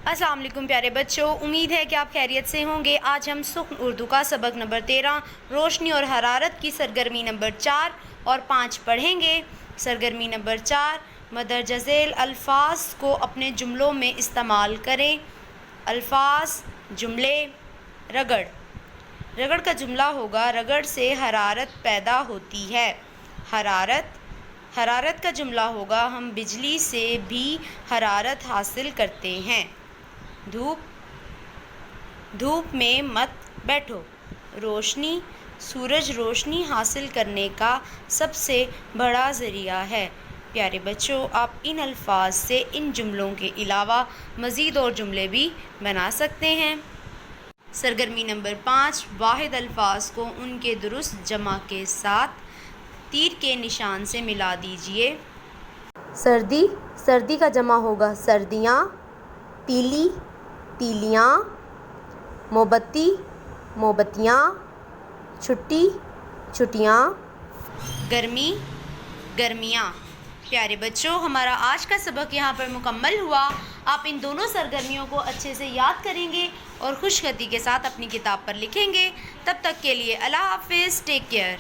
अस्सलाम वालेकुम प्यारे बच्चों, उम्मीद है कि आप खैरियत से होंगे। आज हम सुख्न उर्दू का सबक नंबर 13 रोशनी और हरारत की सरगर्मी नंबर 4 और 5 पढ़ेंगे। सरगर्मी नंबर 4, मदरजा झेल अल्फाज को अपने जुमलों में इस्तेमाल करें। अल्फाज जुमले। रगड़। रगड़ का जुमला होगा, रगड़ से हरारत पैदा होती है। हरारत। हरारत का जुमला होगा, हम बिजली से भी हरारत हासिल करते हैं। धूप। धूप में मत बैठो। रोशनी। सूरज रोशनी हासिल करने का सबसे बड़ा ज़रिया है। प्यारे बच्चों, आप इन अल्फाज से इन जुमलों के अलावा मज़ीद और जुमले भी बना सकते हैं। सरगर्मी नंबर 5, वाहिद अल्फाज को उनके दुरुस्त जमा के साथ तीर के निशान से मिला दीजिए। सर्दी। सर्दी का जमा होगा सर्दियाँ। तीली, तीलियाँ। मोमबत्ती, मोमबत्तियाँ। छुट्टी, छुट्टियाँ। गर्मी, गर्मियाँ। प्यारे बच्चों, हमारा आज का सबक यहाँ पर मुकम्मल हुआ। आप इन दोनों सरगर्मियों को अच्छे से याद करेंगे और खुशगति के साथ अपनी किताब पर लिखेंगे। तब तक के लिए अल्लाह हाफिज़, टेक केयर।